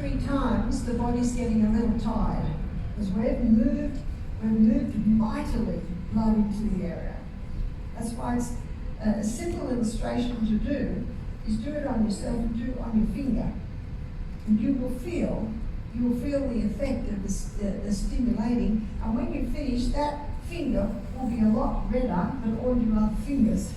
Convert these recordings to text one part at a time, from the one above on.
3 times, the body's getting a little tired. Because we've moved mightily blood into the area. That's why it's a simple illustration to do is do it on yourself and do it on your finger. And you will feel the effect of the stimulating, and when you finish, that finger will be a lot redder than all your other fingers.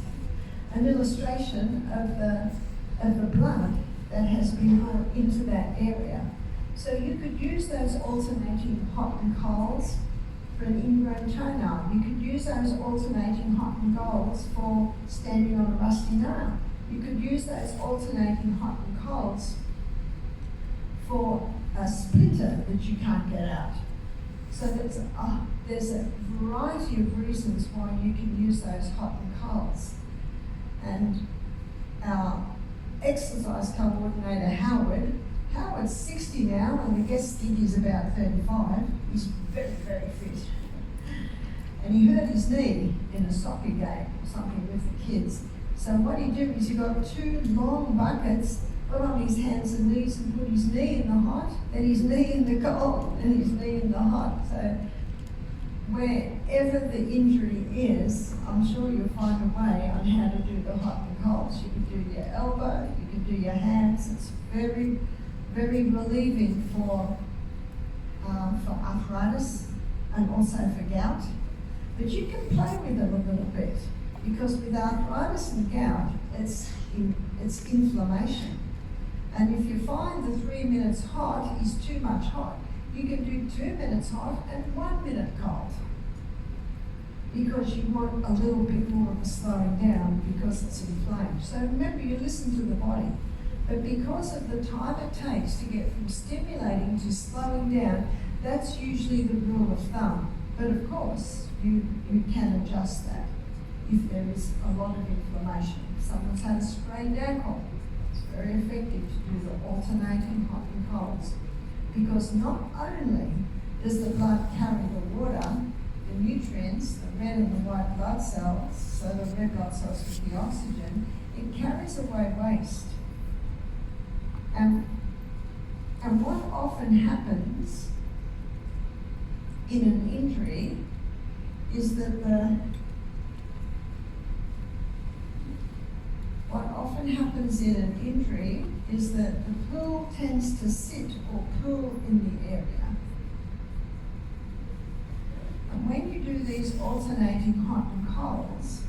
An illustration of the blood that has been brought into that area. So you could use those alternating hot and colds for an ingrown toenail. You could use those alternating hot and colds for standing on a rusty nail. You could use those alternating hot and colds for a splinter that you can't get out. So there's a variety of reasons why you can use those hot and colds. And our exercise coordinator, Howard's 60 now, and I guess think he's about 35. He's very, very fit. And he hurt his knee in a soccer game or something with the kids. So what he did is he got 2 long buckets, put on his hands and knees and put his knee in the hot, and his knee in the cold, and his knee in the hot. So wherever the injury is, I'm sure you'll find a way on how to do the hot and colds. You can do your elbow, you can do your hands. It's very, very relieving for arthritis and also for gout. But you can play with it a little bit, because with arthritis and gout, it's inflammation. And if you find the 3 minutes hot is too much hot, you can do 2 minutes hot and 1 minute cold. Because you want a little bit more of a slowing down because it's inflamed. So remember, you listen to the body. But because of the time it takes to get from stimulating to slowing down, that's usually the rule of thumb. But of course, you can adjust that if there is a lot of inflammation. If someone's had a sprained ankle, it's very effective to do the alternating hot and colds. Because not only does the blood carry the water, the nutrients, the red and the white blood cells, so the red blood cells with the oxygen, it carries away waste. And what often happens in an injury is that the pool tends to sit or pool in the area. And when you do these alternating hot and colds,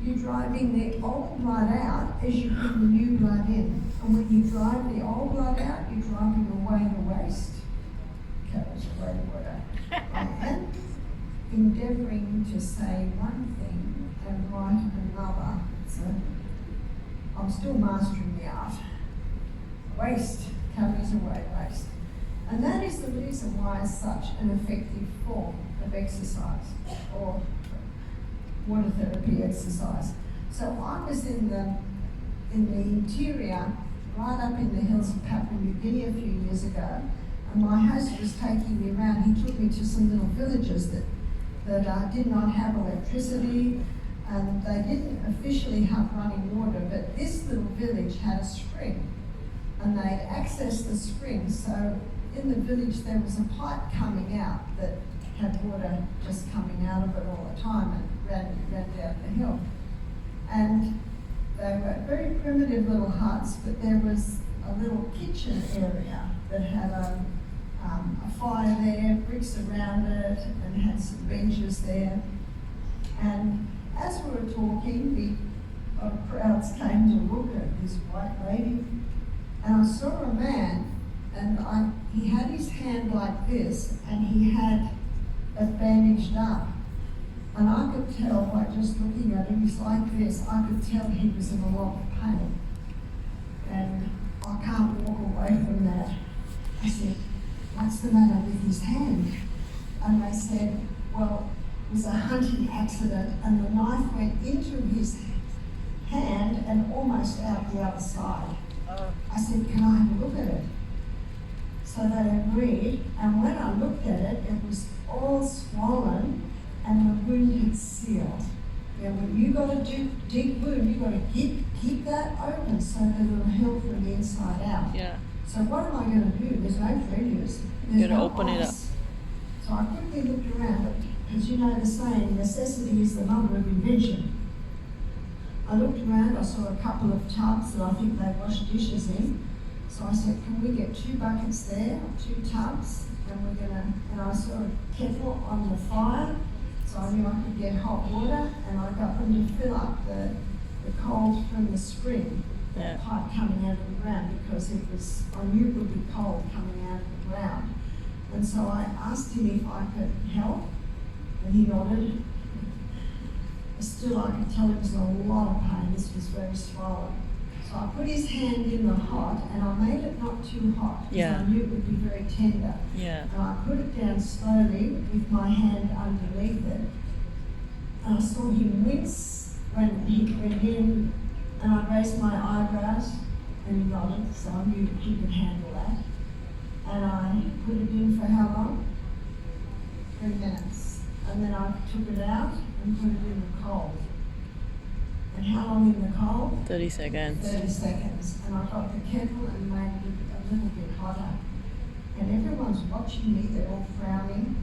you're driving the old blood out as you put the new blood in. And when you drive the old blood out, you're driving away the waste. Carries away water. I am endeavouring to say one thing and write another. So I'm still mastering the art. Waste carries away waste. And that is the reason why it's such an effective form of exercise or water therapy exercise. So I was in the interior, right up in the hills of Papua New Guinea a few years ago, and my host was taking me around. He took me to some little villages that did not have electricity, and they didn't officially have running water, but this little village had a spring, and they'd accessed the spring. So in the village there was a pipe coming out that had water just coming out of it all the time and ran down the hill. And they were very primitive little huts, but there was a little kitchen area that had a fire there, bricks around it, and had some benches there. And as we were talking, crowds came to look at this white lady, and I saw a man, and he had his hand like this, and he had it bandaged up. And I could tell by just looking at him, he's like this, I could tell he was in a lot of pain. And I can't walk away from that. I said, what's the matter with his hand? And they said, well, it was a hunting accident and the knife went into his hand and almost out the other side. I said, can I have a look at it? So they agreed, and when I looked at it, it was all swollen and the wound had sealed. Now when you got a deep wound, you've got to keep that open so that it'll heal from the inside out. Yeah. So what am I going to do? There's no fridges. There's Gotta no open it up. ice. So I quickly looked around. As you know the saying, necessity is the mother of invention. I looked around, I saw a couple of tubs that I think they wash dishes in. So I said, can we get 2 buckets there, 2 tubs? And I saw a kettle on the fire, so I knew I could get hot water, and I got them to fill up the cold from the spring, Yeah. pipe coming out of the ground, because I knew it would be cold coming out of the ground. And so I asked him if I could help, and he nodded. Still, I could tell he was in a lot of pain. This was very swollen. So I put his hand in the hot, and I made it not too hot, because Yeah. I knew it would be very tender. Yeah. And I put it down slowly with my hand underneath it. And I saw him wince when he went in, and I raised my eyebrows, and he nodded, so I knew he could handle that. And I put it in for how long? 3 minutes. And then I took it out and put it in the cold. And how long in the cold? 30 seconds. 30 seconds. And I got the kettle and made it a little bit hotter. And everyone's watching me, they're all frowning.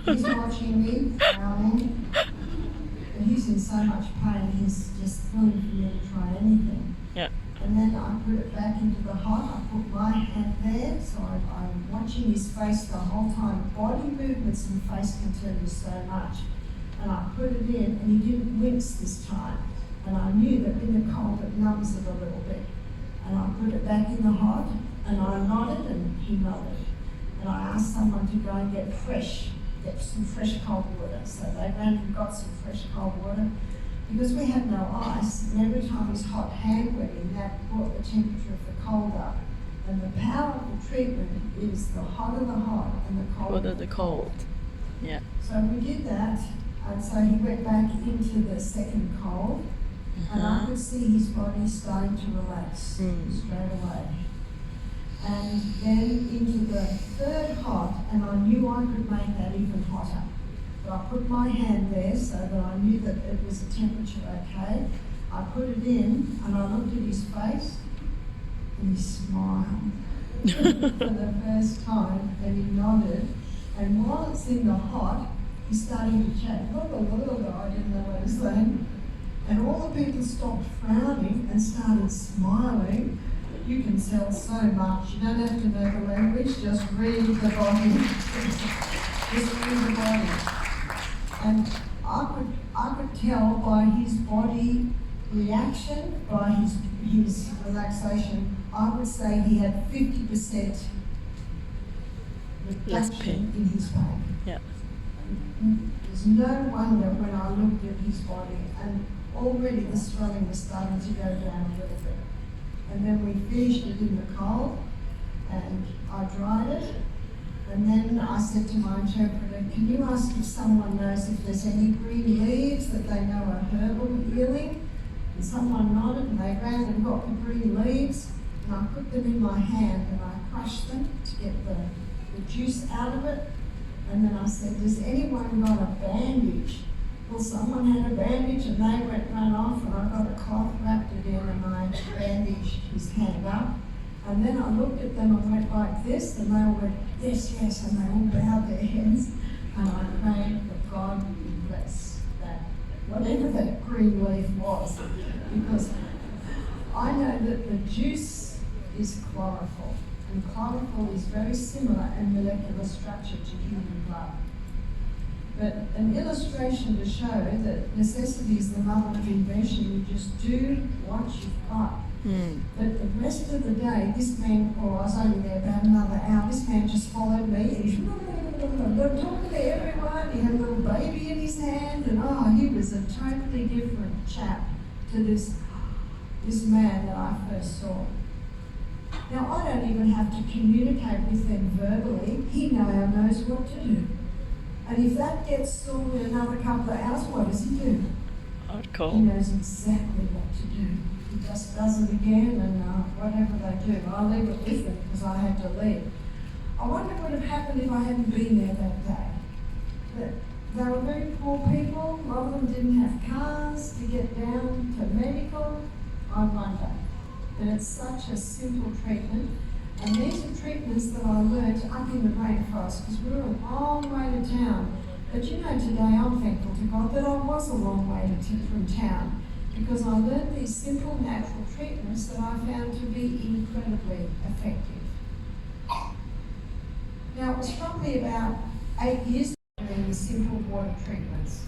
He's watching me, frowning. And he's in so much pain, he's just willing for me to try anything. Yeah. And then I put it back into the hot, I put my hand there, so I'm watching his face the whole time. Body movements and face can tell you so much. And I put it in, and he didn't wince this time. And I knew that in the cold it numbs it a little bit. And I put it back in the hot, and I nodded, and he nodded. And I asked someone to go and get some fresh cold water. So they ran and got some fresh cold water. Because we had no ice, and every time his hot hand went in, that brought the temperature of the cold up. And the power of the treatment is the hotter the hot and the colder What are the cold? Yeah. So we did that, and so he went back into the second cold, and I could see his body starting to relax straight away. And then into the third hot, and I knew I could make that even hotter. But I put my hand there so that I knew that it was a temperature okay. I put it in, and I looked at his face, and he smiled for the first time, and he nodded. And while it's in the hot, he's starting to chat. I didn't know what he was saying. And all the people stopped frowning and started smiling. You can tell so much. You don't have to know the language, just read the body. Just read the body. And I could tell by his body reaction, by his relaxation, I would say he had 50% Less reduction pain. in his pain. Yeah. There's no wonder when I looked at his body, and already the swelling was starting to go down a little bit. And then we finished it in the cold, and I dried it. And then I said to my interpreter, can you ask if someone knows if there's any green leaves that they know are herbal healing? And someone nodded, and they ran and got the green leaves, and I put them in my hand, and I crushed them to get the juice out of it. And then I said, does anyone got a bandage? Well, someone had a bandage, and they ran off, and I got a cloth, wrapped it in, and I bandaged his hand up. And then I looked at them and went like this, and they all went, yes, yes, and they all bowed their heads. And I prayed that God would bless that, whatever that green leaf was. Because I know that the juice is chlorophyll, and chlorophyll is very similar in molecular structure to human blood. But an illustration to show that necessity is the mother of invention, you just do what you've got. But the rest of the day, this man, I was only there about another hour, this man just followed me, and he's talking to everyone, he had a little baby in his hand, and he was a totally different chap to this man that I first saw. Now, I don't even have to communicate with them verbally, he now knows what to do. And if that gets sorted in another couple of hours, what does he do? Cool. He knows exactly what to do. He just does it again, and whatever they do, I leave it with them because I had to leave. I wonder what would have happened if I hadn't been there that day. But they were very poor people. A lot of them didn't have cars to get down to medical. I wonder. but it's such a simple treatment. And these are treatments that I learnt up in the rainforest because we were a long way to town. But you know, today I'm thankful to God that I was a long way from town because I learned these simple natural treatments that I found to be incredibly effective. Now, it was probably about 8 years ago doing the simple water treatments.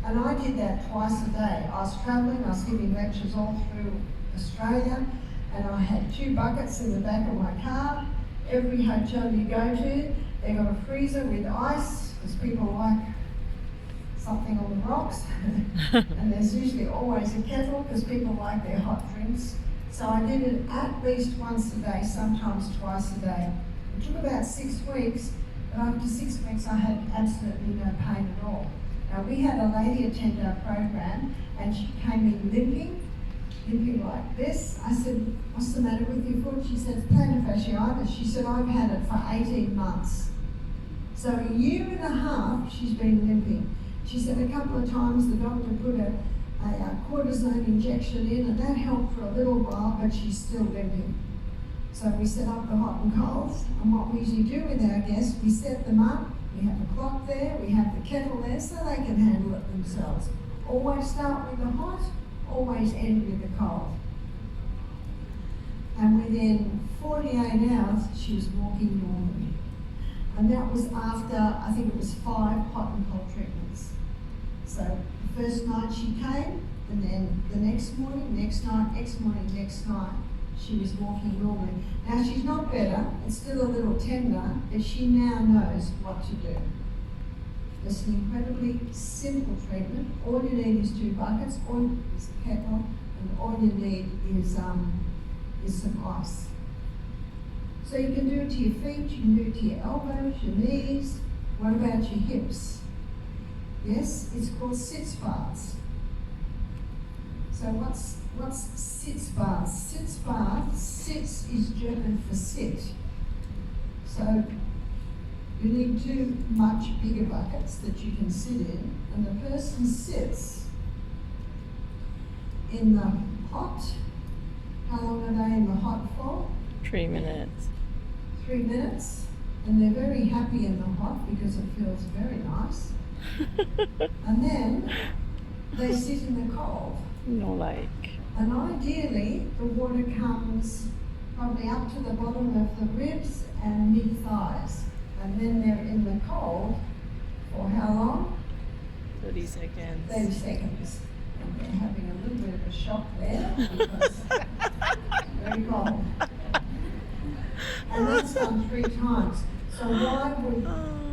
And I did that twice a day. I was travelling, I was giving lectures all through Australia, and I had 2 buckets in the back of my car. Every hotel you go to, they got a freezer with ice, because people like something on the rocks. And there's usually always a kettle, because people like their hot drinks. So I did it at least once a day, sometimes twice a day. It took about 6 weeks, but after 6 weeks I had absolutely no pain at all. Now we had a lady attend our program and she came in limping like this. I said, what's the matter with your foot? She said, plantar fasciitis. She said, I've had it for 18 months. So a year and a half she's been limping. She said a couple of times the doctor put a cortisone injection in and that helped for a little while, but she's still limping. So we set up the hot and colds, and what we usually do with our guests, we set them up, we have a clock there, we have the kettle there so they can handle it themselves. Always start with the hot, always end with the cold. And within 48 hours, she was walking normally. And that was after, I think it was 5 hot and cold treatments. So the first night she came, and then the next morning, next night, next morning, next night, she was walking normally. Now she's not better, it's still a little tender, but she now knows what to do. It's an incredibly simple treatment. All you need is 2 buckets, all you need is a kettle, and all you need is some ice. So you can do it to your feet, you can do it to your elbows, your knees. What about your hips? Yes, it's called sitz baths. So what's sitz baths? Sitz baths, sitz is German for sit. So you need 2 much bigger buckets that you can sit in, and the person sits in the hot. How long are they in the hot for? 3 minutes. 3 minutes, and they're very happy in the hot because it feels very nice. And then they sit in the cold. No like. And ideally, the water comes probably up to the bottom of the ribs and mid-thighs. And then they're in the cold for how long? 30 seconds. 30 seconds. And they're having a little bit of a shock there because it's very cold. And that's done 3 times. So why would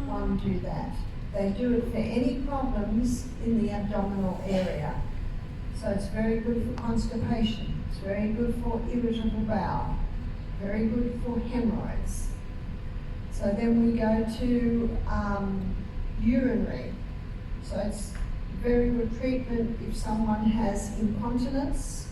one do that? They do it for any problems in the abdominal area. So it's very good for constipation. It's very good for irritable bowel. Very good for hemorrhoids. So then we go to urinary. So it's very good treatment if someone has incontinence.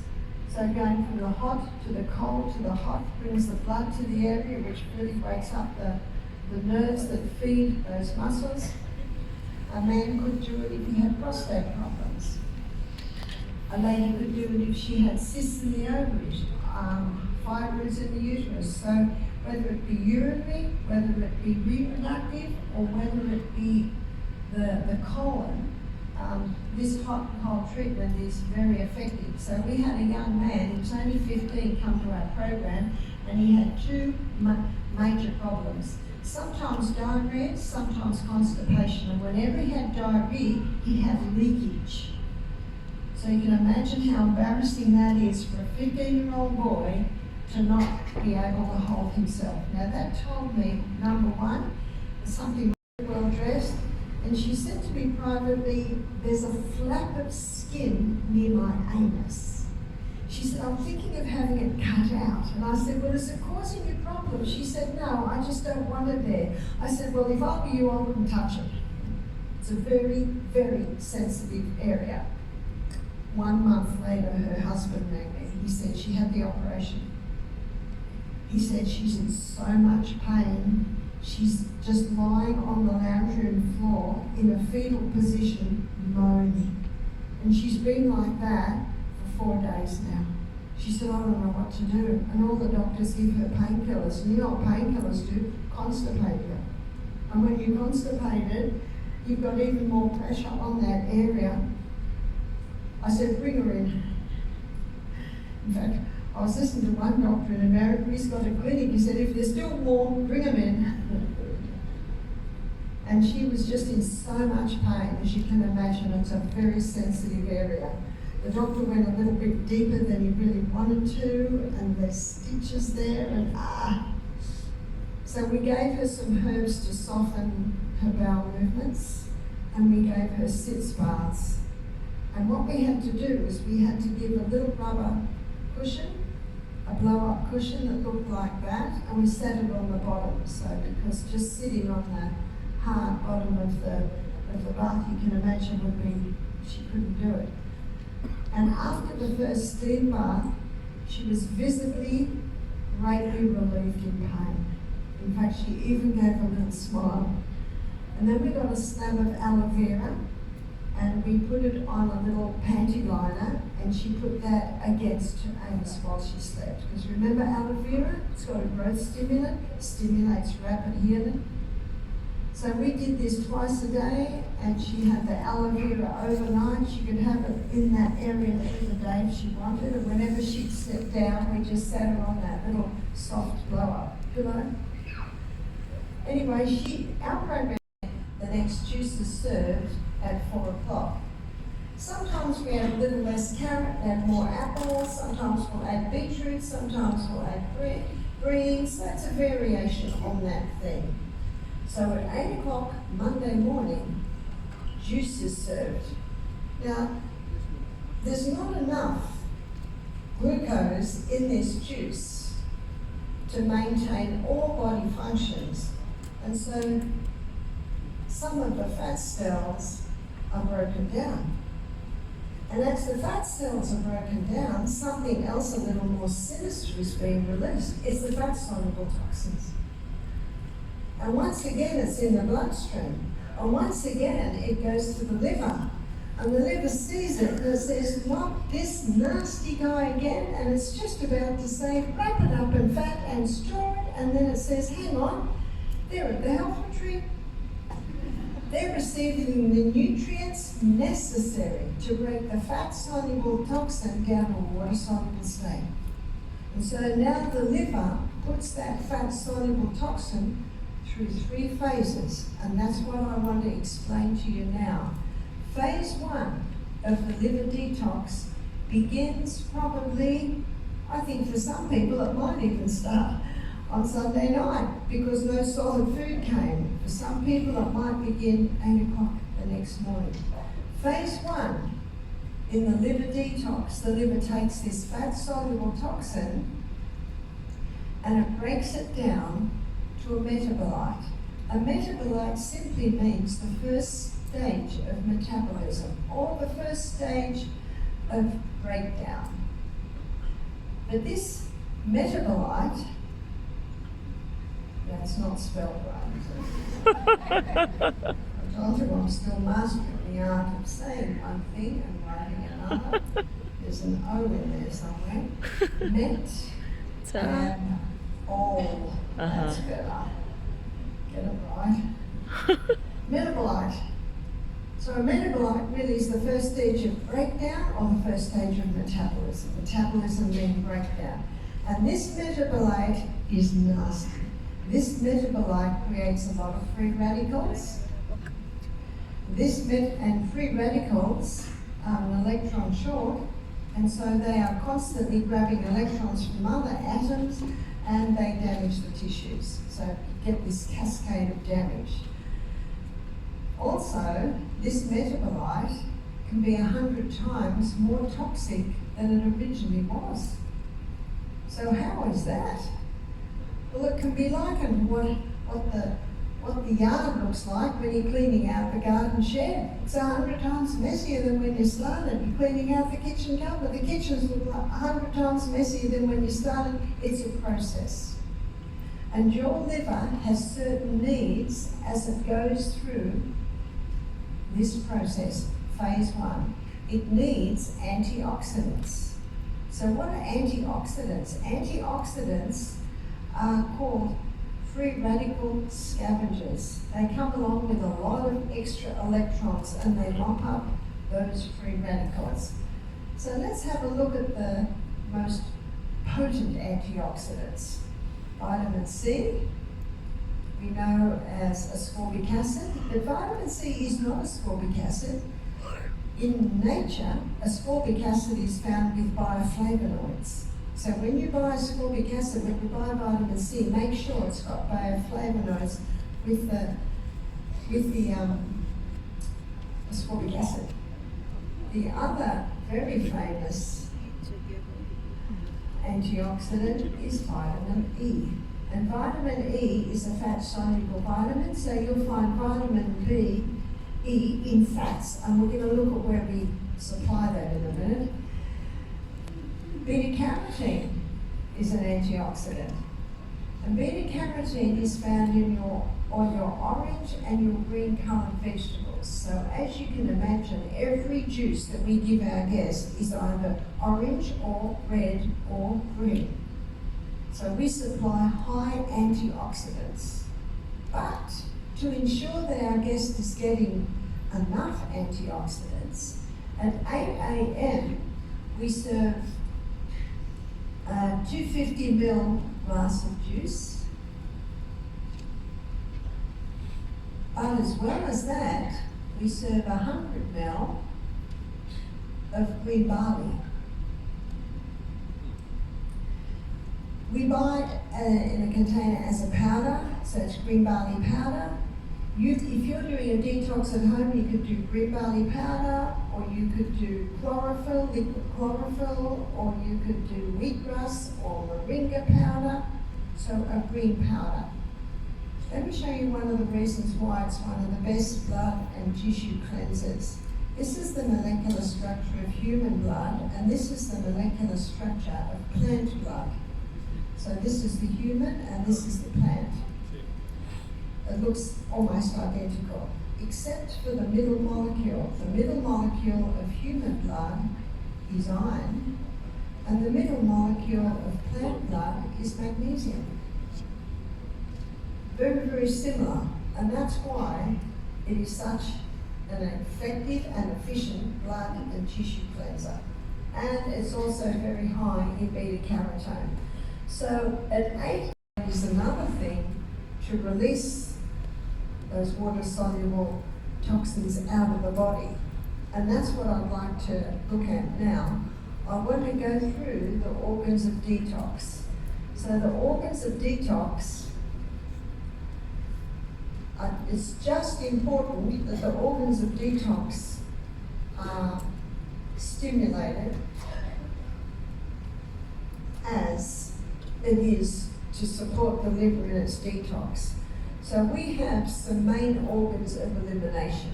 So going from the hot to the cold to the hot brings the blood to the area, which really wakes up the nerves that feed those muscles. A man could do it if he had prostate problems. A lady could do it if she had cysts in the ovaries, fibroids in the uterus. So whether it be urinary, whether it be reproductive, or whether it be the colon, this hot and cold treatment is very effective. So we had a young man, he was only 15, come to our program, and he had 2 major problems. Sometimes diarrhea, sometimes constipation, and whenever he had diarrhea, he'd have leakage. So you can imagine how embarrassing that is for a 15-year-old boy to not be able to hold himself. Now that told me, number 1, something very well dressed, and she said to me privately, there's a flap of skin near my anus. She said, I'm thinking of having it cut out. And I said, well, is it causing you problems? She said, no, I just don't want it there. I said, well, if I were you, I wouldn't touch it. It's a very, very sensitive area. 1 month later, her husband rang me. He said she had the operation. He said she's in so much pain. She's just lying on the lounge room floor in a fetal position, moaning. And she's been like that for 4 days now. She said, I don't know what to do. And all the doctors give her painkillers. And you know what painkillers do? Constipate you. And when you're constipated, you've got even more pressure on that area. I said, bring her in. In fact, I was listening to one doctor in America, he's got a clinic, he said, if there's still more, bring them in. And she was just in so much pain, as you can imagine. It's a very sensitive area. The doctor went a little bit deeper than he really wanted to, and there's stitches there, and So we gave her some herbs to soften her bowel movements, and we gave her sitz baths. And what we had to do was we had to give a little rubber cushion, a blow-up cushion that looked like that, and we sat it on the bottom. So because just sitting on the hard bottom of the bath, you can imagine would be, she couldn't do it. And after the first steam bath, she was visibly greatly relieved in pain. In fact, she even gave a little smile. And then we got a slab of aloe vera, and we put it on a little panty liner, and she put that against her anus while she slept. Because remember aloe vera? It's got a growth stimulant, stimulates rapid healing. So we did this twice a day, and she had the aloe vera overnight. She could have it in that area through the day if she wanted, and whenever she'd sit down, we just sat her on that little soft blow-up pillow. Anyway, our program, the next juice is served at 4 o'clock. Sometimes we add a little less carrot, add more apples, sometimes we'll add beetroot, sometimes we'll add greens. That's a variation on that theme. So at 8 o'clock Monday morning, juice is served. Now, there's not enough glucose in this juice to maintain all body functions. And so some of the fat cells are broken down. And as the fat cells are broken down, something else a little more sinister is being released. It's the fat-soluble toxins. And once again, it's in the bloodstream. And once again, it goes to the liver. And the liver sees it and it says, not this nasty guy again. And it's just about to say, wrap it up in fat and store it. And then it says, hang on, they're at the health retreat. They're receiving the nutrients necessary to break the fat-soluble toxin down to a water-soluble state. And so now the liver puts that fat-soluble toxin through 3 phases, and that's what I want to explain to you now. Phase 1 of the liver detox begins probably, I think for some people it might even start on Sunday night because no solid food came. For some people it might begin 8 o'clock the next morning. Phase 1 in the liver detox, the liver takes this fat-soluble toxin and it breaks it down to a metabolite. A metabolite simply means the first stage of metabolism or the first stage of breakdown. But this metabolite, it's not spelled right. I told you I'm still mastering the art of saying one thing and writing another. There's an O in there somewhere. All. That's better. Get it right. Metabolite. So a metabolite really is the first stage of breakdown or the first stage of metabolism. Metabolism then breakdown. And this metabolite is nasty. This metabolite creates a lot of free radicals. And free radicals are an electron short, and so they are constantly grabbing electrons from other atoms and they damage the tissues. So you get this cascade of damage. Also, this metabolite can be 100 times more toxic than it originally was. So how is that? Well, it can be likened to what the yard looks like when you're cleaning out the garden shed. It's 100 times messier than when you started. You're cleaning out the kitchen cupboard. The kitchens look like 100 times messier than when you started. It's a process. And your liver has certain needs as it goes through this process, phase 1. It needs antioxidants. So what are antioxidants? Antioxidants are called free radical scavengers. They come along with a lot of extra electrons and they mop up those free radicals. So let's have a look at the most potent antioxidants. Vitamin C, we know as ascorbic acid, but vitamin C is not ascorbic acid. In nature, ascorbic acid is found with bioflavonoids. So when you buy ascorbic acid, when you buy vitamin C, make sure it's got bioflavonoids with the ascorbic acid. The other very famous antioxidant is vitamin E. And vitamin E is a fat-soluble vitamin, so you'll find vitamin E in fats. And we're going to look at where we supply that in a minute. Beta-carotene is an antioxidant. And beta-carotene is found on your orange and your green coloured vegetables. So as you can imagine, every juice that we give our guests is either orange or red or green. So we supply high antioxidants. But to ensure that our guest is getting enough antioxidants, at 8 a.m. we serve a 250 ml glass of juice. But as well as that, we serve 100 ml of green barley. We buy it in a container as a powder, so it's green barley powder. If you're doing a detox at home, you could do green barley powder, or you could do chlorophyll, liquid chlorophyll, or you could do wheatgrass or moringa powder, so a green powder. Let me show you one of the reasons why it's one of the best blood and tissue cleansers. This is the molecular structure of human blood, and this is the molecular structure of plant blood. So this is the human, and this is the plant. It looks almost identical, except for the middle molecule. The middle molecule of human blood is iron, and the middle molecule of plant blood is magnesium. Very, very similar, and that's why it is such an effective and efficient blood and tissue cleanser. And it's also very high in beta-carotene. So at 8 is another thing to release those water-soluble toxins out of the body. And that's what I'd like to look at now. I want to go through the organs of detox. So the organs of detox, it's just important that the organs of detox are stimulated as it is to support the liver in its detox. So we have some main organs of elimination.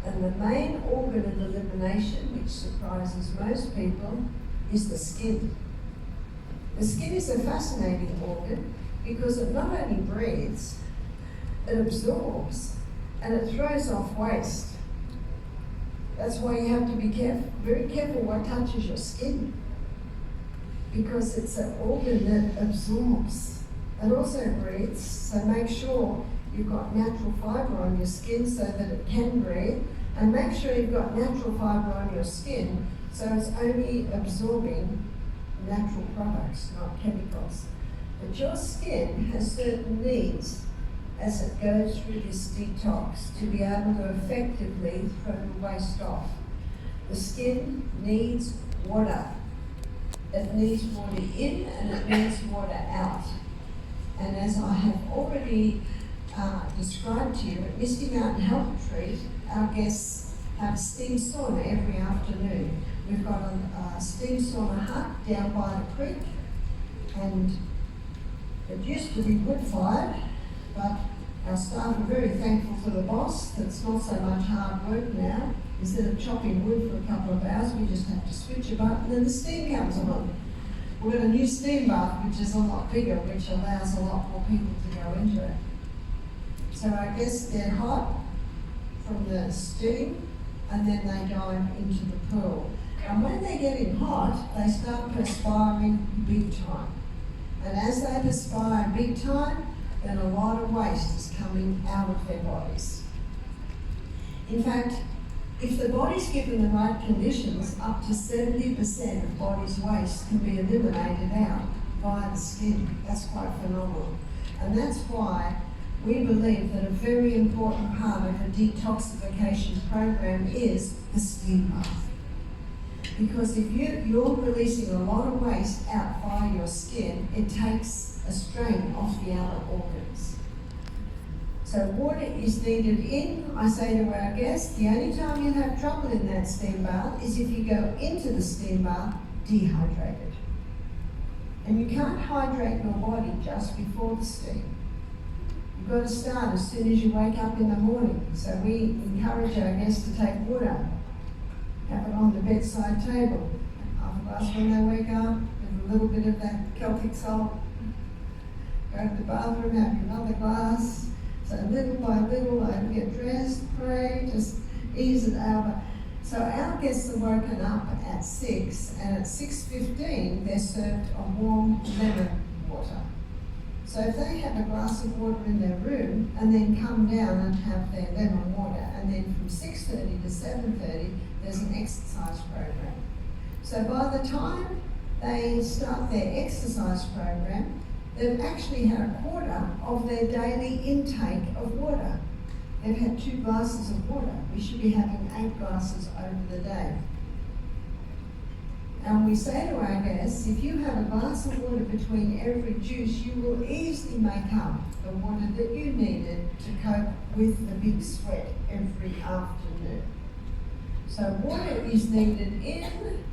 And the main organ of elimination, which surprises most people, is the skin. The skin is a fascinating organ because it not only breathes, it absorbs and it throws off waste. That's why you have to be very careful what touches your skin, because it's an organ that absorbs. It also breathes, so make sure you've got natural fibre on your skin so that it can breathe, and make sure you've got natural fibre on your skin so it's only absorbing natural products, not chemicals. But your skin has certain needs as it goes through this detox to be able to effectively throw the waste off. The skin needs water. It needs water in and it needs water out. And as I have already described to you, at Misty Mountain Health Retreat, our guests have steam sauna every afternoon. We've got a steam sauna hut down by the creek, and it used to be wood-fired, but our staff are very thankful for the boss. That's not so much hard work now. Instead of chopping wood for a couple of hours, we just have to switch a button and the steam comes on. We've got a new steam bath, which is a lot bigger, which allows a lot more people to go into it. So our guests get hot from the steam, and then they dive into the pool. And when they're getting hot, they start perspiring big time. And as they perspire big time, then a lot of waste is coming out of their bodies. In fact, if the body's given the right conditions, up to 70% of body's waste can be eliminated out via the skin. That's quite phenomenal. And that's why we believe that a very important part of a detoxification program is the steam bath. Because if you're releasing a lot of waste out via your skin, it takes a strain off the outer organs. So water is needed in, I say to our guests, the only time you have trouble in that steam bath is if you go into the steam bath dehydrated. And you can't hydrate your body just before the steam. You've got to start as soon as you wake up in the morning. So we encourage our guests to take water, have it on the bedside table, half a glass when they wake up, with a little bit of that Celtic salt. Go to the bathroom, have another glass. So little by little, they get dressed, pray, just ease it out. So our guests are woken up at 6, and at 6:15, they're served a warm lemon water. So if they have a glass of water in their room, and then come down and have their lemon water, and then from 6:30 to 7:30, there's an exercise program. So by the time they start their exercise program, they've actually had a quarter of their daily intake of water. They've had 2 glasses of water. We should be having 8 glasses over the day. And we say to our guests, if you have a glass of water between every juice, you will easily make up the water that you needed to cope with the big sweat every afternoon. So water is needed in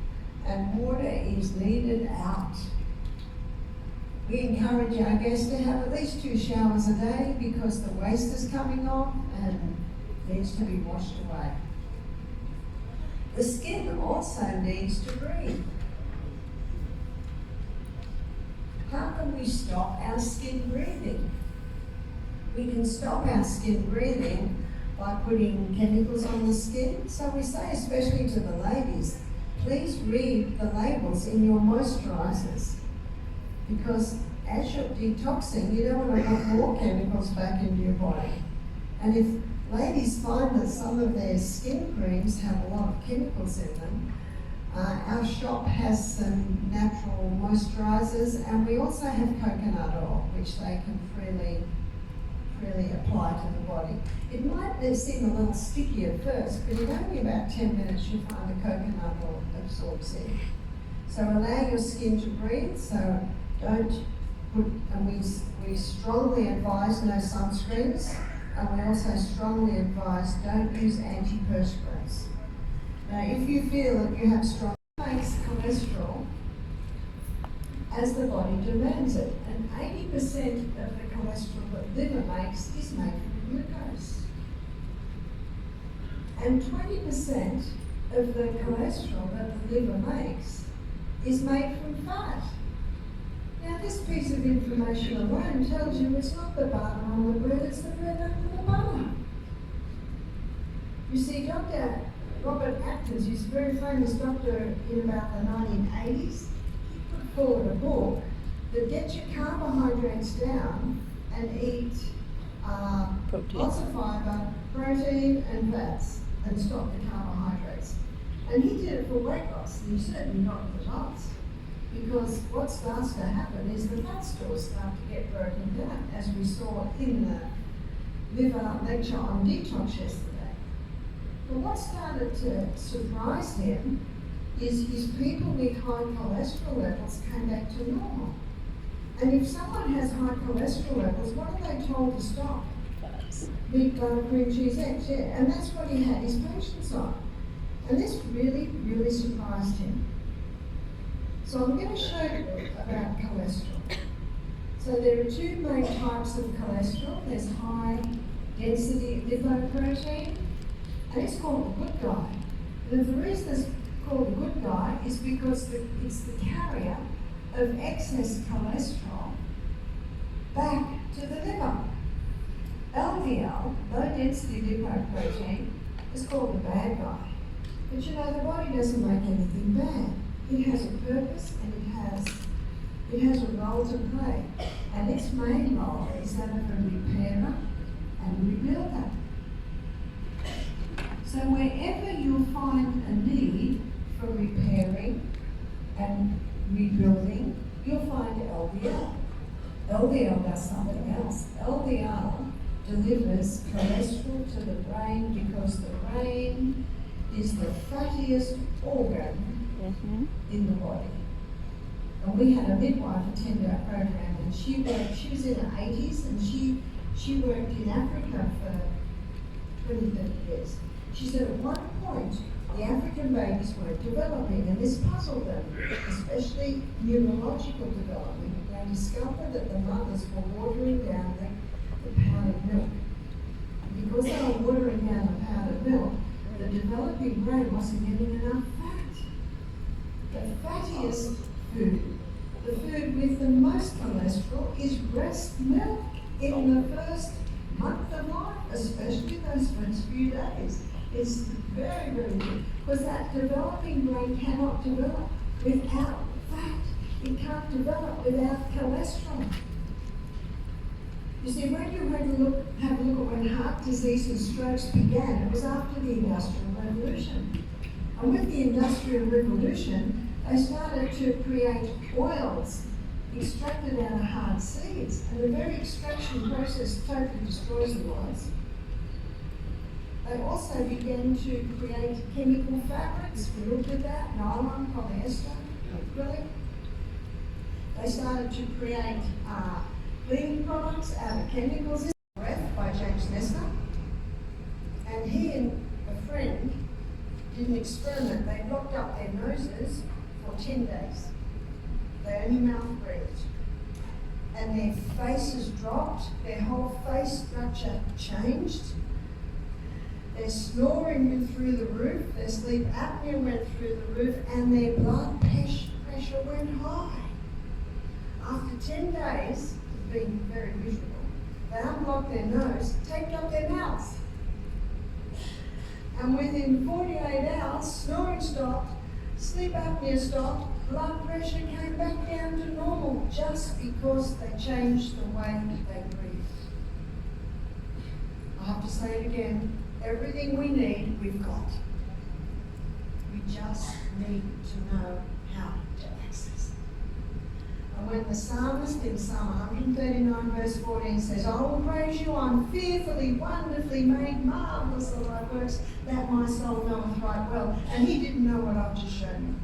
and water is needed out. We encourage our guests to have at least 2 showers a day because the waste is coming off and needs to be washed away. The skin also needs to breathe. How can we stop our skin breathing? We can stop our skin breathing by putting chemicals on the skin. So we say, especially to the ladies, please read the labels in your moisturizers. Because as you're detoxing, you don't want to put more chemicals back into your body. And if ladies find that some of their skin creams have a lot of chemicals in them, our shop has some natural moisturizers, and we also have coconut oil, which they can freely apply to the body. It might seem a little sticky at first, but in only about 10 minutes you'll find the coconut oil absorbs in. So allow your skin to breathe, so don't put, and we strongly advise no sunscreens, and we also strongly advise don't use antiperspirants. Now, if you feel that you have strong, makes cholesterol as the body demands it, and 80% of the cholesterol that liver makes is made from glucose. And 20% of the cholesterol that the liver makes is made from fat. Now, this piece of information alone tells you it's not the butter on the bread, it's the bread under the butter. You see, Dr. Robert Atkins, who's a very famous doctor in about the 1980s, he put forward a book that gets your carbohydrates down and eat lots of fibre, protein and fats, and stop the carbohydrates. And he did it for weight loss, and he certainly got results. Because what starts to happen is the fat stores start to get broken down, as we saw in the liver lecture on detox yesterday. But what started to surprise him is his people with high cholesterol levels came back to normal. And if someone has high cholesterol levels, what are they told to stop? Meat, butter, cream cheese, eggs, yeah. And that's what he had his patients on. And this really, really surprised him. So I'm going to show you about cholesterol. So there are 2 main types of cholesterol. There's high density lipoprotein, and it's called the good guy. And the reason it's called the good guy is because it's the carrier of excess cholesterol back to the liver. LDL, low density lipoprotein, is called the bad guy. But you know, the body doesn't make anything bad. It has a purpose and it has a role to play. And its main role is that of a repairer and rebuilder. So wherever you'll find a need for repairing and rebuilding, you'll find LDL. LDL does something else. LDL delivers cholesterol to the brain because the brain is the fattiest organ in the body. And we had a midwife attend our program, and she was in her 80s, and she worked in Africa for 20, 30 years. She said at one point, the African babies weren't developing, and this puzzled them, especially neurological development. They discovered that the mothers were watering down the powdered milk. Because they were watering down the powdered milk, the developing brain wasn't getting enough fat. The fattiest food, the food with the most cholesterol, is breast milk in the first month of life, especially those first few days. It's very, very good, because that developing brain cannot develop without fat. It can't develop without cholesterol. You see, when you have a look at when heart disease and strokes began, it was after the Industrial Revolution. And with the Industrial Revolution, they started to create oils extracted out of hard seeds. And the very extraction process totally destroys the oils. They also began to create chemical fabrics. We looked at that, nylon, polyester, acrylic. They started to create cleaning products out of chemicals. This is Breath by James Nestor. And he and a friend did an experiment. They blocked up their noses for 10 days. They only mouth breathed. And their faces dropped, their whole face structure changed. Their snoring went through the roof, their sleep apnea went through the roof, and their blood pressure went high. After 10 days of being very miserable, they unblocked their nose, taped up their mouths. And within 48 hours, snoring stopped, sleep apnea stopped, blood pressure came back down to normal just because they changed the way they breathed. I have to say it again. Everything we need, we've got. We just need to know how to access it. And when the psalmist in Psalm 139 verse 14 says, I will praise you, I'm fearfully, wonderfully made, marvelous are thy works, that my soul knoweth right well. And he didn't know what I've just shown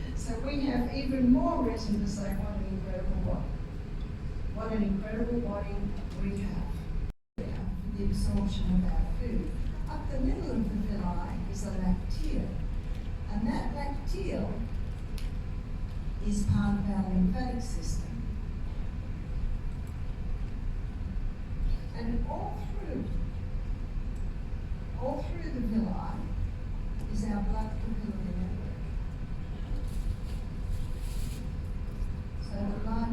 you. So we have even more reason to say what an incredible body. What an incredible body we have. The absorption of our food. Up the middle of the villi is a lacteal, and that lacteal is part of our lymphatic system. And all through the villi is our blood capillary network. So the blood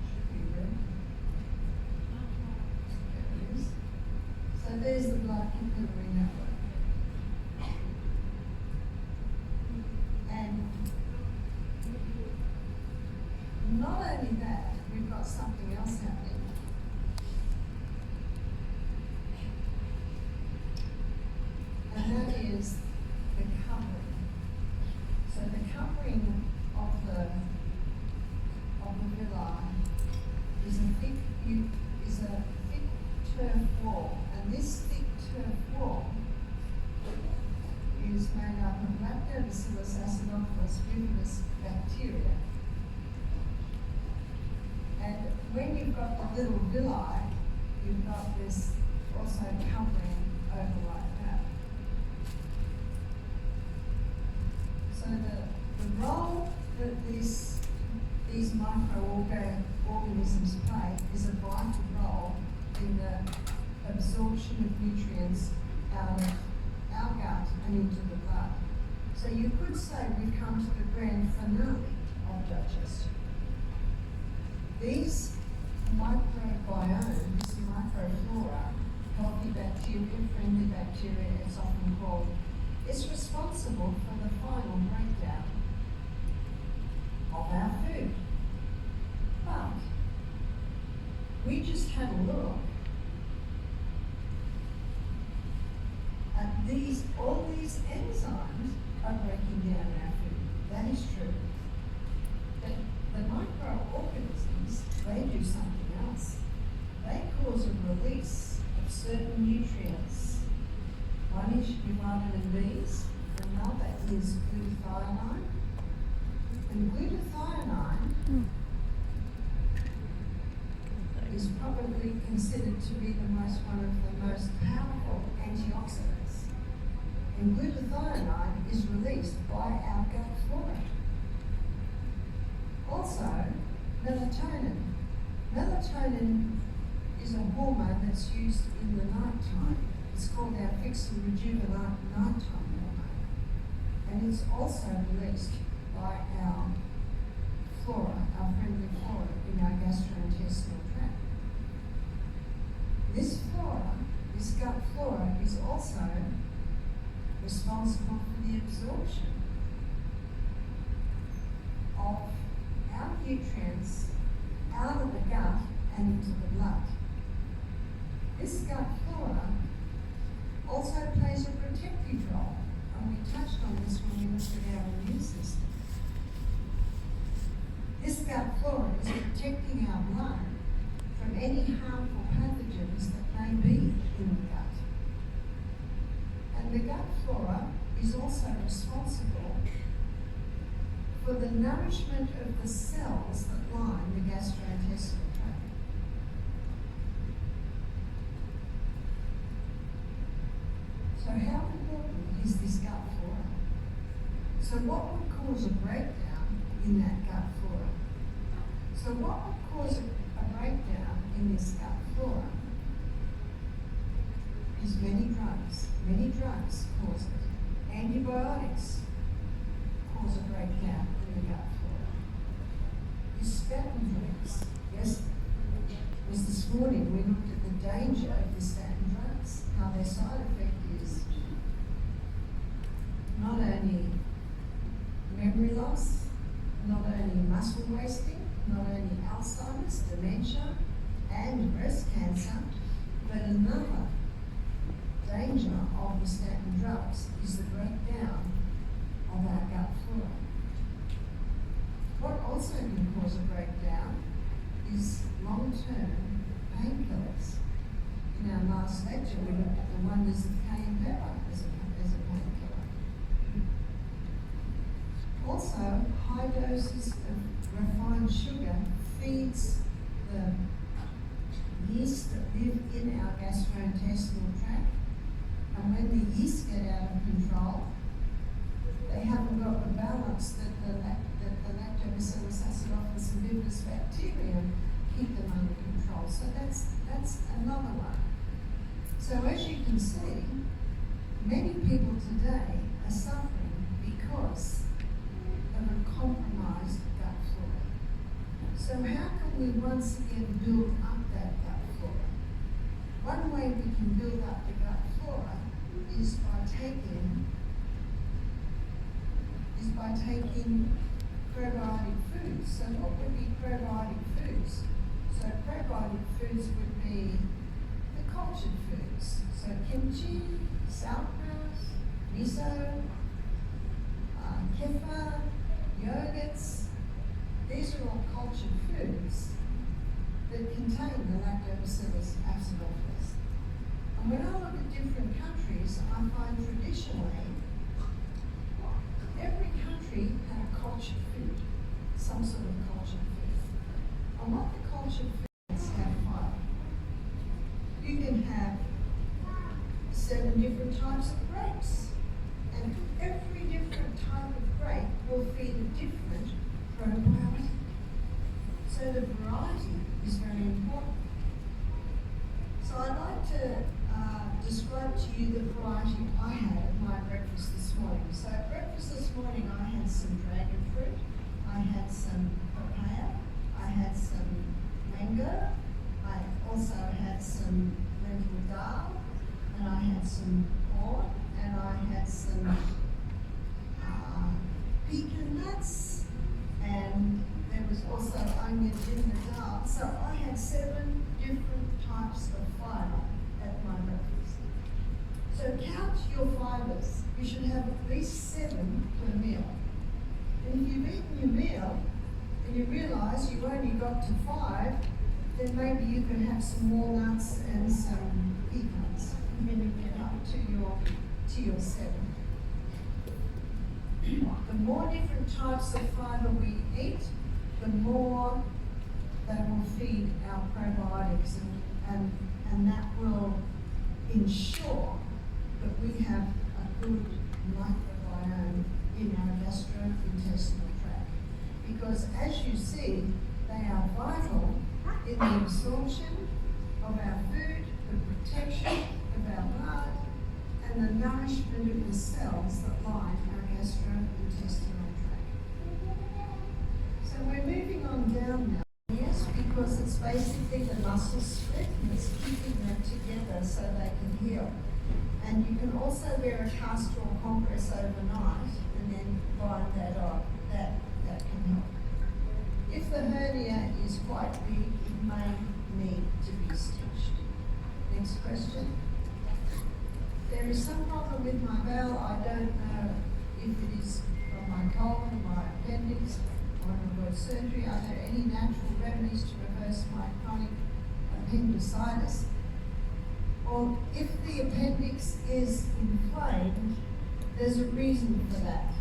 should be red. So there's the blood capillary network. And not only that, we've got something else happening. And that is the covering. So the covering of the villi is a thick turf wall. And this thick turf wall is made up of Lactobacillus acidophilus vividus bacteria. And when you've got the little villi, you've got this also covering over like that. So the role that these microorganisms play is a vital role in the absorption of nutrients out of our gut and into the blood. So you could say we've come to the grand finale of digestion. These microbiome, this microflora, healthy bacteria, friendly bacteria, it's often called, is responsible for the final breakdown of our food. But we just had a look at all these enzymes are breaking down our food. That is true. But the microorganisms, they do something else. They cause a release of certain nutrients. One is your vitamin Bs, another is glutathione. And glutathione is probably considered to be one of the most powerful antioxidants. And glutathione is released by our gut flora. Also, melatonin. Melatonin is a hormone that's used in the nighttime. It's called our fix and rejuvenate nighttime hormone. And it's also released by our flora, our friendly flora in our gastrointestinal tract. This flora, this gut flora, is also responsible for the absorption of our nutrients out of the gut and into the blood. This gut flora also plays a protective role, and we touched on this when we looked at our immune system. This gut flora is protecting our blood from any harmful pathogens that may be in the gut. And the gut flora is also responsible for the nourishment of the cells that line the gastrointestinal tract. So how important is this gut flora? So what would cause a breakdown in that gut flora? So what would cause a breakdown in this gut flora is many drugs. Many drugs cause it. Antibiotics cause a breakdown in the gut flora. Your statin drugs. Yes, it was this morning we looked at the danger of the statin drugs, how their side effect is not only memory loss, not only muscle wasting, not only Alzheimer's, dementia, and breast cancer, but another danger of the statin drugs is the breakdown of our gut flora. What also can cause a breakdown is long-term painkillers. In our last lecture, we looked at the wonders of cayenne pepper as a painkiller. Also, high doses of refined sugar feeds the yeast that live in our gastrointestinal tract, and when the yeast get out of control, they haven't got the balance that the Lactobacillus acidophilus and bifidus bacterium keep them under control. So that's another one. So as you can see, many people today are suffering because of a compromised gut flora. So how can we once again build up that gut flora? One way we can build up the gut flora is by taking probiotic foods. So what would be probiotic foods? So probiotic foods would be the cultured foods. So kimchi, sauerkraut, miso, kefir, yogurts. These are all cultured foods that contain the Lactobacillus acidophilus. And when I look at different countries, I find traditionally every country had a cultured food, some sort of cultured food. And what the cultured foods have five. You can have 7 different types of grapes, and every different type of grape will feed a different probiotic. So the variety is very important. So I'd like to describe to you the variety I had at my breakfast this morning. So at breakfast this morning I had some dragon fruit, I had some papaya, I had some mango, I also had some lentil dal, and I had some corn, and I had some types of fibre at my breakfast. So count your fibres. You should have at least 7 per meal. And if you've eaten your meal and you realise you've only got to 5, then maybe you can have some walnuts and some pecans, and then you get up to your 7. The more different types of fibre we eat, the more they will feed our probiotics, and that will ensure that we have a good microbiome in our gastrointestinal tract. Because as you see, they are vital in the absorption of our food, the protection of our blood, and the nourishment of the cells that line our gastrointestinal tract. So we're moving on down now. Yes, because it's basically the muscle split and it's keeping them together so they can heal. And you can also wear a cast or compress overnight and then bind that up. That can help. If the hernia is quite big, it may need to be stitched. Next question. There is some problem with my bowel. I don't know if it is from my colon, my appendix, or undergo surgery. Are there any natural remedies to reverse my chronic appendicitis? Or if the appendix is inflamed, there's a reason for that.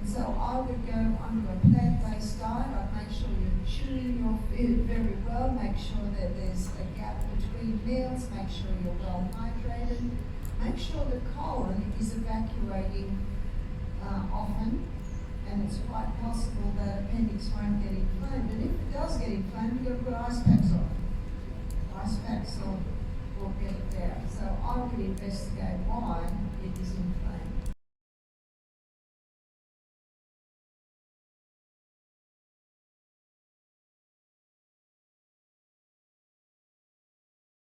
And so I would go under a plant-based diet. I'd make sure you're chewing your food very well, make sure that there's a gap between meals, make sure you're well hydrated, make sure the colon is evacuating often, and it's quite possible that appendix won't get inflamed. And if it does get inflamed, you've got to put ice packs on. Ice packs will get it there. So I would investigate why it is inflamed.